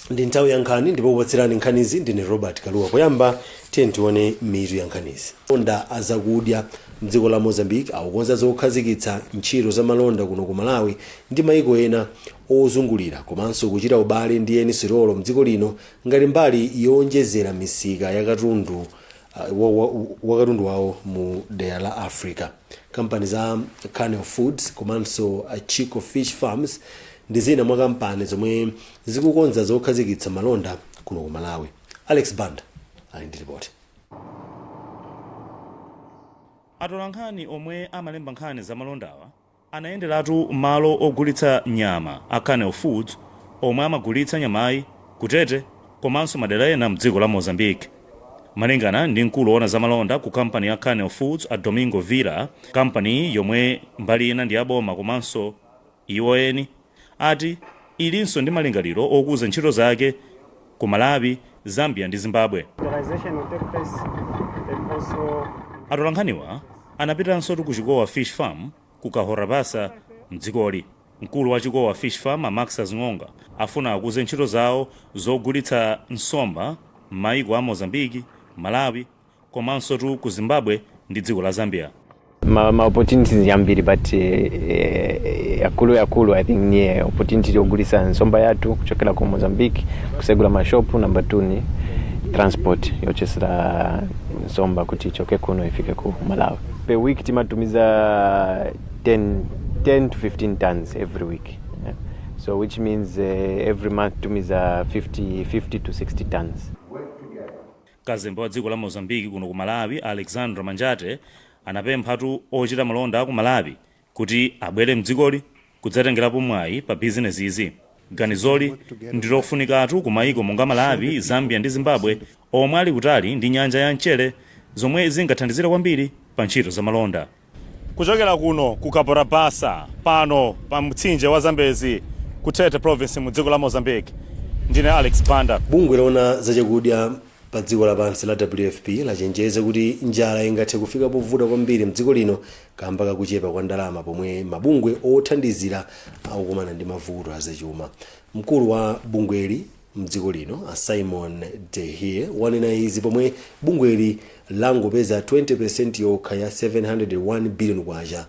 ndi nthawi ya nkhani ndipo kupatsirani nkhanizi ndine Robert Kaluwa. Poyamba tiyeni tione mitu ya nkhanizi. Malonda azakudya mdziko la Mozambique akukonza zokhazikitsa ntchito za malonda kuno ku Malawi ndi maiko ena ozungulira komanso kuchita ubale ndi eni sirolo mdziko lino ngati mbali yowonjezera misika ya katundu wakatundu wawo mu dera la Africa. Kampani za Canel Foods komanso Chico Fish Farms ndi zina mwa kampani zomwe zikukonza zokhazikitsa malonda kuno ku Malawi. Alex Banda ali ndi ripoti. Atolankhani omwe amalemba nkhani za malondawa anayenderatu malo ogulitsa nyama a Canel Foods omwe amagulitsa nyamayi kutete komanso madera ena mdziko la Mozambique. Malingana ndi mkulu woona za malonda ku kampani ya Canel Foods a Domingo Villa, kampani yomwe mbali ina ndi aboma komanso iwo eni ati ilinso ndi malingaliro okuza ntchito zake ku Malawi, Zambia ndi Zimbabwe. Atolankhaniwa anapitanso ku Chikowa Fish Farm ku Kahorabasa mdzikoli. Mkulu wa Chikowa Fish Farm Maxas Ng'onga afuna akuze ntchito zawo zogulitsa nsomba m'mayiko a Mozambique, Malawi komanso ku Zimbabwe ndi dziko la Zambia. Ma opportunities yambiri but yakulu I think ni opportunity yogulitsa nsomba yathu kuchokera ku Mozambique kusegula mashopu. Number 2 ni transport yochesera nsomba kuti ichoke kuno ifike ku Malawi. Per week timatumiza 10 to 15 tons every week. Yeah. So which means every month tumiza 50 to 60 tons. Kazembe wa dziko la Mozambique kuno ku Malawi Alexandra Manjate anapemphatu ochita malonda ku Malawi kuti abwere mdzikoli kudzatengerapo mwayi pa business izi. Ganizoli ndilofunikatu ku mayiko monga Malawi, Zambia ndi Zimbabwe omwe ali kutali ndi nyanja ya mchere zomwe zingathandizira kwambiri pa ntchito za malonda. Kuchokera kuno ku Kahorabasa pano pa mtsinje wa Zambezi kutete province mu dziko la Mozambique, ndine Alex Banda. Bungwe lona zachakudya pa dziko lapansi la WFP lachenjeza kuti njala ingathe kufika povuta kwambiri mdziko lino kamba kakuchepa kwa ndalama pomwe mabungwe othandizira akukumana ndi mavuto azachuma. Mkulu wa bungweli mdziko lino Simon Dehie wanena izi pomwe bungweli langopeza 20% yokha ya 701 billion kwacha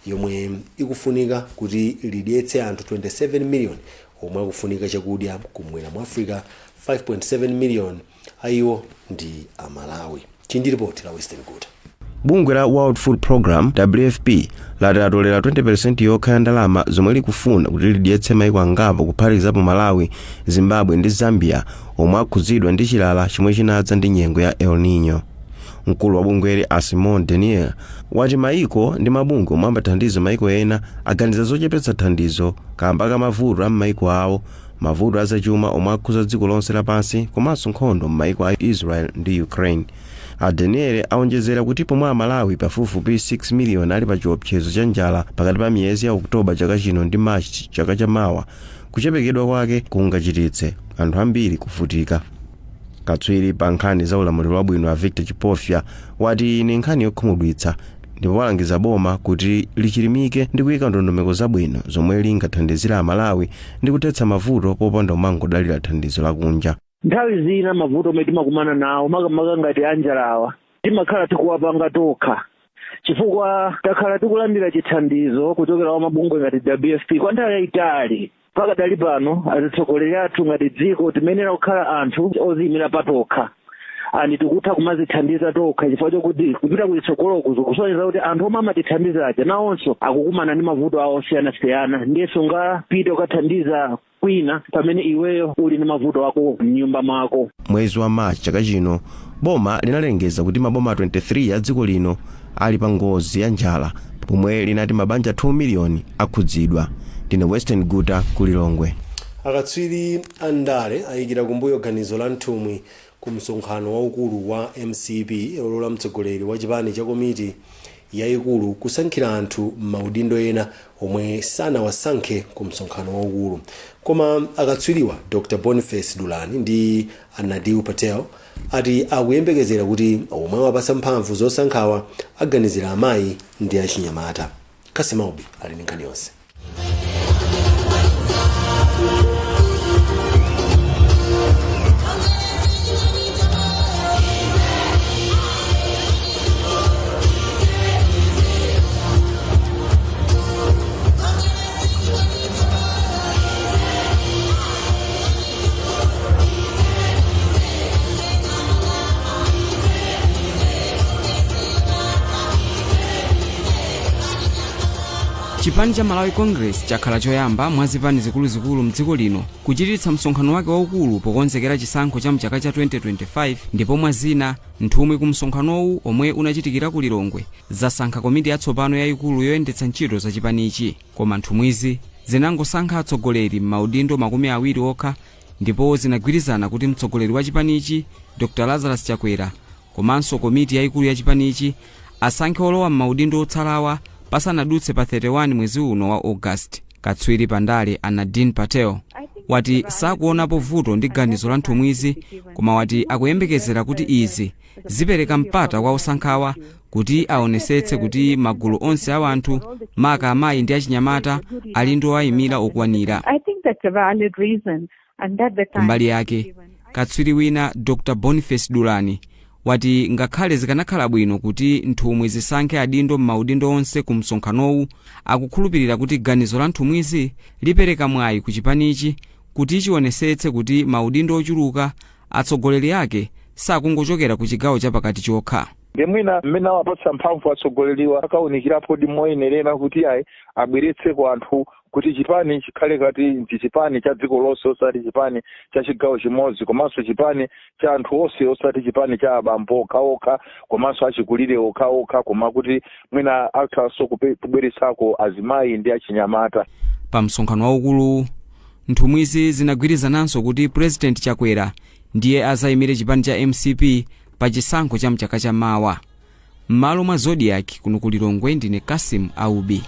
yomwe ikufunika kuti lidyetse anthu 27 million omwe akufunika chakudya kumwera mu Africa. 5.7 million ayiwo ndi Amalawi. Chindi report la Western Good. Bungwe la World Food Program WFP latolera 20% yokha ya ndalama zomwe likufuna kuti lidyetse maiko angapo kuphatikizapo Malawi, Zimbabwe ndi Zambia omwe akhudzidwa ndi chilala chomwe chinadza ndi nyengo ya El Nino. Mkulu wa bungweli Simon Denier wati maiko ndi mabungwe omwe amathandiza maiko ena aganiza zochepetsa thandizo kamba ka mavuto a maiko awo, mavuto azachuma omwe akhuza dziko lonse lapansi komanso nkhondo m'maiko a Israel ndi Ukraine. Denier aonjezera kuti pomwe a Malawi pafupifupi 6 million ali pa chiopsezo cha njala pakati pa miyezi ya Oktoba chaka chino ndi March chaka chamawa, kuchepekedwa kwake kungachititse anthu ambiri kuvutika. Katswiri pa nkhani za ulamuliro wabwino a Victor Chipofya wati ni nkhani yokhumudwitsa ndipo walangiza boma kuti lichilimike ndi kuyika ndondomeko zabwino zomwe lingathandizira a Malawi ndi kutetsa mavuto popanda umangodalira thandizo lakunja. Nthawi zina mavuto omwe timakumana nawo makamaka ngati anjalawa timakhala tikuwapanga tokha chifukwa takhala tikulandira chithandizo kuchokera kwa mabungwe ngati WFP kwa nthawi yayitali. Pakadali pano atsogoleri athu ngati dziko timenera kukhala anthu oziyimira patokha ani tikutha kumazithandiza tokha chifukwa chokuti kupita kuitsogoloko kusonyeza kuti anthu omwe amatithandiza aja nawonso akukumana ndi mavuto awo osiyanasiyana. Ndiyeso ungapite ukathandiza kwina pamene iweyo uli ndi mavuto ako m'nyumba mwako. Mwezi wa March chaka chino boma linalengeza kuti maboma 23 a dziko lino ali pa ngozi ya njala pomwe linati mabanja 2 million akhudzidwa. Ndine Western Guta kulilongwe. Akatswiri andale ayikira kumbuyo ganizo la nthumwi ku msonkhano waukulu wa MCP olola mtsogoleri wa chipani cha komiti yayikulu kusankhira anthu maudindo ena omwe sanawasankhe ku msonkhano waukulu. Koma akatswiriwa Dr. Boniface Dulani ndi Anadiu Patel ati akuyembekezera kuti omwe wapasa mphamvu zosankhawa aganizira amayi ndi achinyamata. Kasimaubi ali ndi nkhani yonse. chipani cha Malawi Congress chakhala choyamba mwa zipani zikuluzikulu mdziko lino kuchititsa msonkhano wake waukulu pokonzekera chisankho cha mchaka cha 2025 ndipo mwa zina nthumwi ku msonkhanowu omwe unachitikira ku Lilongwe zasankha komiti yatsopano yayikulu yoyendetsa ntchito za chipanichi, koma nthumwizi zinangosankha atsogoleri m'maudindo 20 okha ndipo zinagwirizana kuti mtsogoleri wa chipanichi Dr. Lazarus Chakwera komanso komiti yayikulu ya chipanichi asankhe olowa m'maudindo otsalawa pasanadutse pa 31 mwezi uno wa August. Katswiri Pandale Nadine Patel wati sakuonapo vuto ndi ganizo la nthumwizi, koma wati akuyembekezera kuti izi zipereka mpata kwa osankhawa kuti aonesetse kuti magulu onse a anthu maka amayi ndi achinyamata ali ndi oyimira okwanira. Kumbali yake katswiri wina Dr. Boniface Dulani wati ngakhale zikanakhala bwino kuti nthumwi zisankhe adindo m'maudindo onse ku msonkhanowu, akukhulupirira kuti ganizo la nthumwizi lipereka mwayi ku chipanichi kuti chionesetse kuti maudindo ochuluka atsogoleri ake sakungochokera ku chigawo chapakati chokha. Ngemwina mmene awapatsa mphamvu atsogoleriwa akawunikirapo ndi moyenerera kuti ayi abweretse ku anthu kuti chipani chikhale kati ndi chipani cha dziko lonse osati chipani cha chigawo chimodzi, komanso chipani cha anthu onse osati chipani cha abambo okhaokha komanso achikulire okhaokha, koma kuti mwina akhaso kubweretsako azimayi ndi achinyamata. Pa msonkhano waukulu nthumwizi zinagwirizananso kuti President Chakwera ndiye azayimire chipani cha MCP pa chisankho cha mchaka cha mawa. M'malo mwa Zodiac kuno ku Lilongwe ndine Kasim Aubi.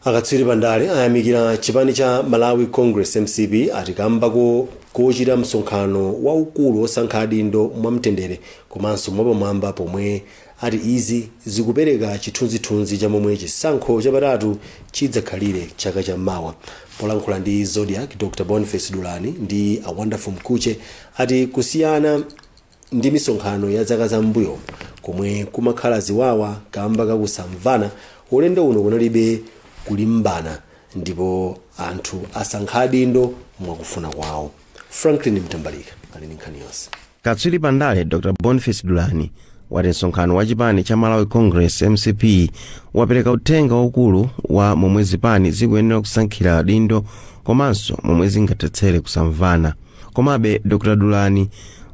Akatswiri Pandale ayamikira chipani cha Malawi Congress MCP atikambako kochita msonkhano waukulu osankha adindo mwamtendere komanso mwapamwamba pomwe ati izi zikupereka chithunzithunzi cha momwe chisankho chapatatu chidzakhalire chaka cha mawa. Polankhula ndi Zodiac, Dr. Boniface Dulani ndi a Wonderful Mkuche ati kusiyana ndi misonkhano ya zaka za mbuyo komwe kumakhala ziwawa kamba kakusamvana, ulendo uno kunalibe kulimbana ndipo anthu asankha adindo mwakufuna kwawo. Franklin Mtambalika ali ndi nkhani yonse. Katswiri Pandale Dr. Boniface Dulani wati msonkhano wa chipani cha Malawi Congress MCP wapereka uthenga waukulu wa momwe zipani zikuyenera kusankhira adindo komanso momwe zingatetsere kusamvana. Komabe Dr. Dulani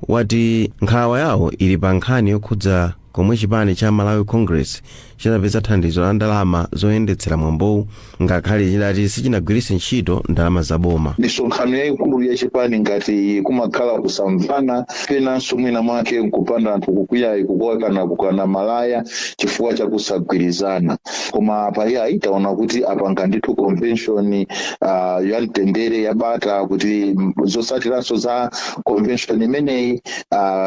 wati nkhawa yawo ili pa nkhani yokhudza komwe chipani cha Malawi Congress chidapeza thandizo la ndalama zoyendetsera mwambowu ngakhale chidati sichinagwiritse ntchito ndalama za boma. Misonkhano yayikulu ya chipani ngati kumakhala kusamvana penanso mwina mwake nkupanda anthu kukwiyayi kukoka kukana malaya chifukwa cha kusagwirizana, koma paya itaona kuti apanga ndithu convention ya mtendere yabata kuti zosatiranso za convention imeneyi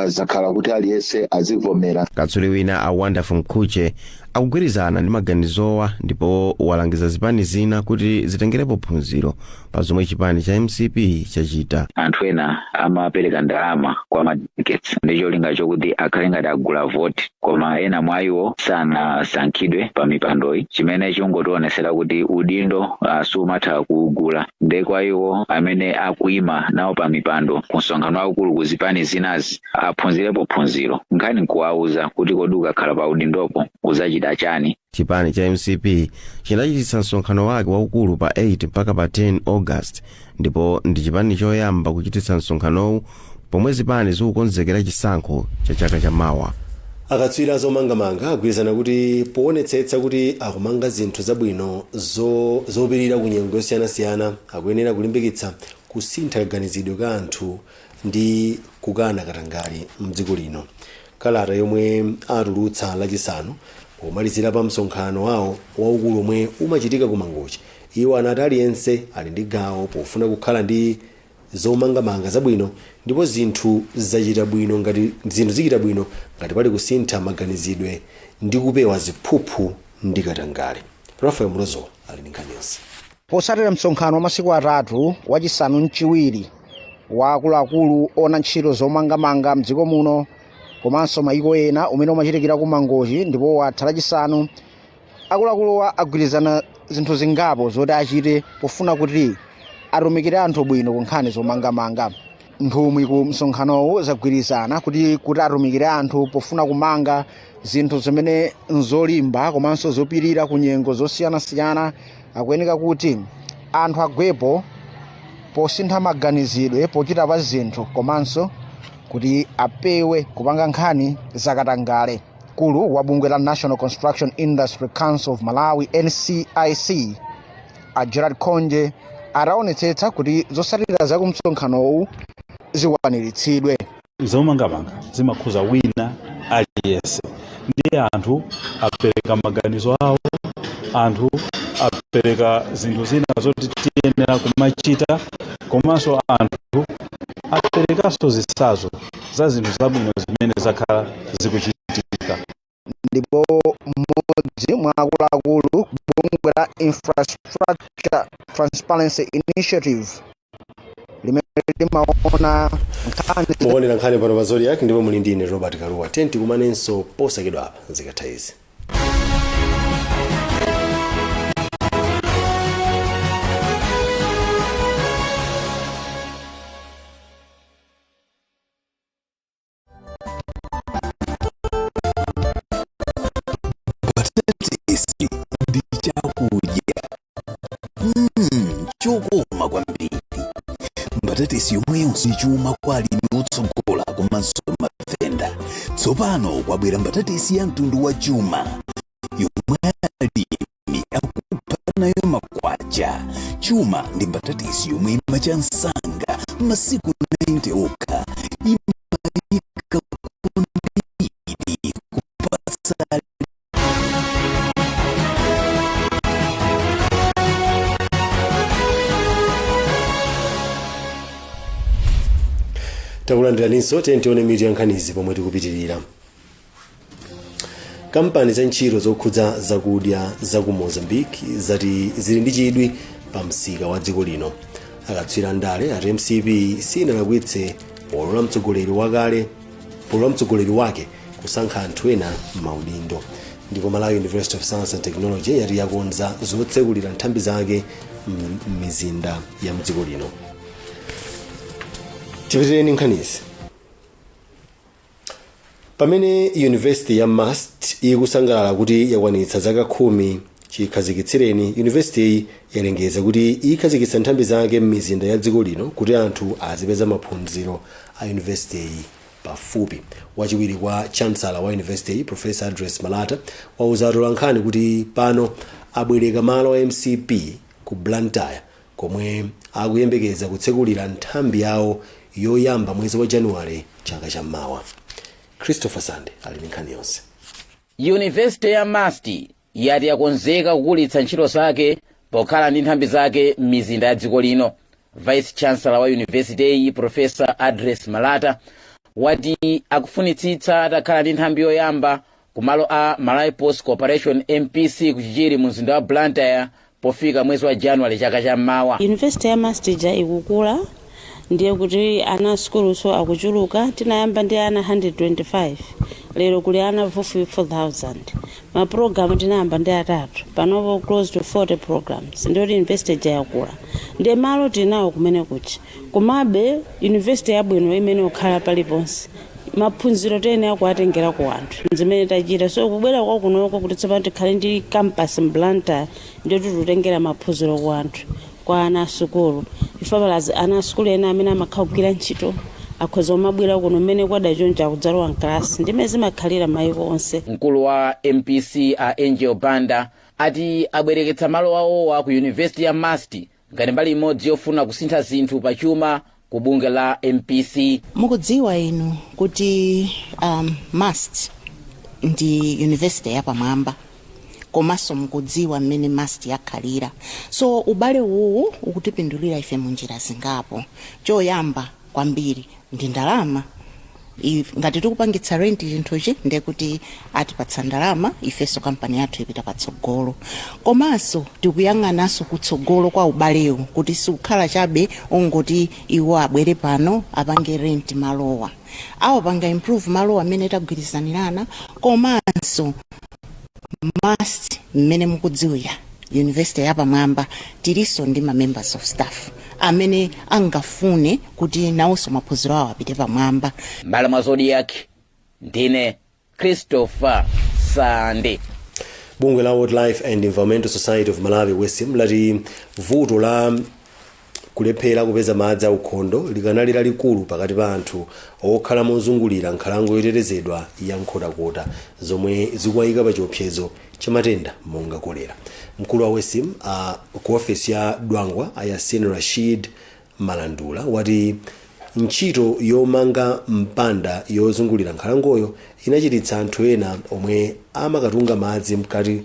zakhala kuti aliyense azivomera. Katswiri wina a Wonderful Mkuche akugwirizana ndi maganizowa ndipo walangiza zipani zina kuti zitengerepo phunziro pa zomwe chipani cha MCP chachita. Anthu ena amapereka ndalama kwa madelegates ndi cholinga chokuti akhale ngati agula voti, koma ena mwa iwo sanasankhidwe pa mipandoyi, chimene chongotionesera kuti udindo sumatha kugula. Ndi kwa iwo amene akuyima nawo pa mipando ku msonkhano waukulu ku zipani zinazi aphunzirepo phunziro, nkhani nkuwauza kuti kodi ukakhala pa udindopo uzachita chani. Chipani cha MCP chinachititsa msonkhano wake waukulu pa 8 mpaka pa 10 August ndipo ndi chipani choyamba kuchititsa msonkhanowu pomwe zipani zikukonzekera chisankho cha chaka cha mawa. Akatswiri zomangamanga agwirizana kuti poonetsetsa kuti akumanga zinthu zabwino zopirira ku nyengo yosiyanasiyana akuyenera kulimbikitsa kusintha kaganizidwe ka anthu ndi kukana katangale mdziko lino. Kalata yomwe atulutsa lachisanu pomalizira pa msonkhano wawo waukulu omwe umachitika ku Mangochi, iwo anati aliyense ali ndi gawo pofuna kukhala ndi zomangamanga zabwino ndipo zinthu zachita bwino ngati pali kusintha maganizidwe ndi kupewa ziphuphu ndi katangale. Rafael Murozo ali ndi nkhani yonse. Posatira msonkhano wa masiku atatu wachisanu mchiwiri wa akuluakulu ona ntchito zomangamanga mdziko muno komanso maiko ena umene umachitikira ku Mangochi ndipo watha lachisanu, akuluakuluwa agwirizana zinthu zingapo zoti achite pofuna kuti atumikire anthu bwino ku nkhani zomangamanga. Nthumwi ku msonkhanowu zagwirizana kuti atumikire anthu pofuna kumanga zinthu zimene nzolimba komanso zopirira ku nyengo zosiyanasiyana, akuyeneka kuti anthu agwepo posintha maganizidwe pochita pa zinthu komanso kuti apewe kupanga nkhani zakatangale. Mkulu wa bungwe la National Construction Industry Council of Malawi NCIC Gerard Konje araonetsetsa kuti zosalira za kumsonkhanowu zikwaniritsidwe. Zomangamanga zimakhuza wina aliyense, ndi anthu apereka maganizo awo, anthu apereka zinthu zina zoti tiyenera kumachita, komanso anthu aperekanso zisazo za zinthu zabwino zimene zakhala zikuchitika. Ndipo mmodzi mwa akuluakulu bungwe la Infrastructure Transparency Initiative limene limaona nkhani pano pa Zodiac, ndipo muli ndine Robert Kaluwa. Tenti kumanenso posachedwa apa zikatha izi. Chokoma kwambiri. Mbatatisi yomwe yonse chuma kwa alimi otsogola komanso mavenda. Tsopano kwabwera mbatatisi ya mtundu wa chuma yomwe alimi akupha nayo makwacha. Chuma ndi mbatatisi yomwe imacha msanga masiku 90 okha, imayika kwambiri kupatsa takulandiranso. Tione mitu ya nkhanizi pomwe tikupitirira. Kampani za ntchito zokhudza zakudya za ku Mozambique zati zili ndi chidwi pa msika wa dziko lino. Akatswiri ndale ati MCP sinalakwitse polola mtsogoleri wake kusankha anthu ena maudindo. Ndipo Malawi University of Science and Technology yati yakonza zotsekulira nthambi zake m'mizinda ya mdziko lino. Tipitireni nkhanizi. Pamene University ya Mast ikusangalala kuti yakwanitsa zaka 10 chikhazikitsireni, University yalengeza kuti ikhazikitsa nthambi zake m'mizinda ya dziko lino kuti anthu azipeza maphunziro a University pafupi. Wachiwiri kwa Chancellor wa University Professor Adres Malata wauza atolankhani kuti pano abwereka malo a MCP ku Blantyre komwe akuyembekeza kutsekulira nthambi yawo yoyamba mwezi wa Januwale chaka chammawa. Christopher Sande ali ndi nkhani yonse. University ya Mast yati yakonzeka kukulitsa ntchito zake pokhala ndi nthambi zake m'mizinda ya dziko lino. Vice Chancellor wa University Professor Adres Malata wati akufunitsitsa atakhala ndi nthambi yoyamba kumalo a Malawi Post Corporation MPC kuchichiri mu mzinda wa Blantyre pofika mwezi wa Januwale chaka chammawa. University ya Mast ikukula, ndiye kuti ana skulu so akuchuluka. Tinayamba ndi ana 125, lero kuli ana 4,000. Ma program tinayamba ndi atatu, panopo close to 40 programs. Ndiyo university yakula, ndiye malo tinawo kumene kuchi. Komabe university yabwino imene okhala paliponse maphunziro tene akuatengera ku anthu zimene tachita. So kubwera kwa kunoko kuti tsopano tikhale ndi campus Blantyre ndiyo tutengera maphunziro ku anthu, kwa ana sukulu. Ifabalazi ana sukulu ena amene amakhala kugwira ntchito akhoza mabwera kuno mmene kwadachonja kudzalowa mklasi ndimene zimakhalira mayiko onse. Mkulu wa MPC a Angel Banda ati abwereketsa malo awowa ku University ya Mast ngati mbali imodzi yofuna kusintha zinthu pachuma ku bungwe la MPC. Mukudziwa inu kuti Mast ndi university yapamwamba, komanso mukudziwa mmene Mast yakhalira. So ubale uwu ukutipindulira ife munjira zingapo. Choyamba kwambiri ndi ndalama. Ngati tikupangitsa rent chinthuchi ndiye kuti atipatsa ndalama, ifeso kampani yathu ipita patsogolo. Komanso tikuyang'ananso kutsogolo kwa ubalewu kuti sikukhala chabe ongoti iwo abwere pano apange rent malowa. Awo panga improve malowa amene tagwirizanirana. Komanso Mast mmene mukudziwira University yapamwamba tiliso ndi ma members of staff amene angafune kuti nawonso maphunziro awo apite pamwamba. Mbali mwa Zodiac ndine Christopher Sande. Bungwe la Wildlife and Environmental Society of Malawi WESIM lati vuto la kulephera kupeza madzi aukhondo likanali lalikulu pakati pa anthu okhala mozungulira nkhalango yotetezedwa ya Nkhotakota zomwe zikuwayika pa chiopsezo cha matenda monga kolera. Mkulu wa WESIM ku ofesi ya Dwangwa Yasin Rashid Malandula wati ntchito yomanga mpanda yozungulira nkhalangoyo inachititsa anthu ena omwe amakatunga madzi mkati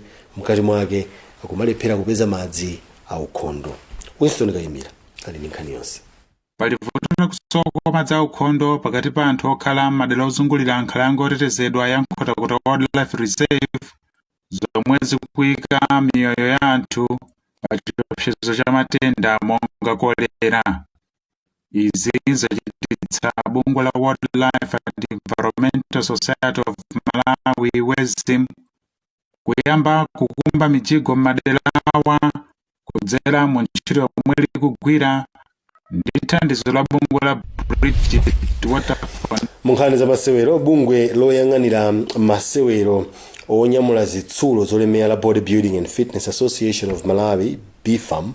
mwake kumalephera kupeza madzi aukhondo. Winston Kayimira ali ndi nkhani yonse. Pali vuto kusowa kwa madzi aukhondo pakati pa anthu okhala m'madera ozungulira nkhalango yotetezedwa ya Nkhotakota Wildlife Reserve zomwe zikuyika miyoyo ya anthu pa chiopsezo cha matenda monga kolera. Izi zachititsa bungwe la Wildlife and Environmental Society of Malawi WESIM kuyamba kukumba mijigo m'madera awa kudzera mu ntchito yomwe likugwira ndi thandizo la bungwe la Bridget Water Fund. Munkhani za masewero, bungwe loyang'anira masewero onyamula zitsulo zolemera la Bodybuilding and Fitness Association of Malawi BFAM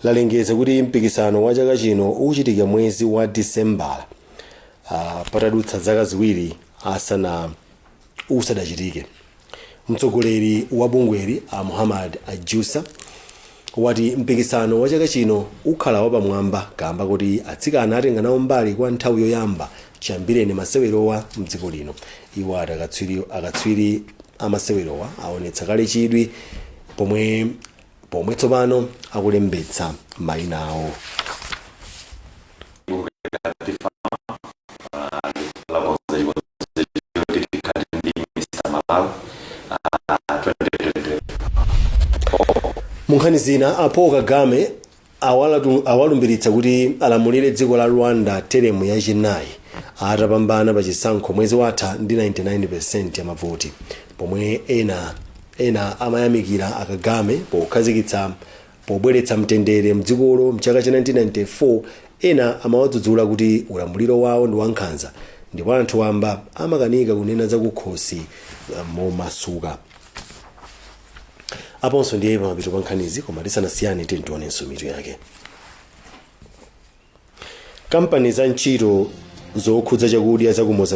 lalengeza kuti mpikisano wa chaka chino uchitika mwezi wa December patadutsa zaka ziwiri usadachitike. Mtsogoleri wa bungweli Muhammad Ajusa wati mpikisano wa chaka chino ukhala wapamwamba kamba kuti atsikana atenga nawo mbali kwa nthawi yoyamba chambireni masewerowa mdziko lino. Iwo akatswiri amasewerowa aonetsa kale chidwi pomwe tsopano akulembetsa mayina awo. Munkhani zina Paul Kagame awalumbiritsa kuti alamulire dziko la Rwanda teremu yachinayi atapambana pa chisankho mwezi watha ndi 99% ya mavoti, pomwe ena amayamikira Kagame pobweretsa mtendere mdzikolo mchaka cha 1994. Ena amawadzudzula kuti ulamuliro wawo ndi wankhanza ndipo anthu wamba amakanika kunena za kukhosi momasuka. Aponso ndiye pamapito pa nkhanizi koma tisanasiyane tintionenso mitu yake. Kampani za ntchito zokhudza chakudya za ku Mozambique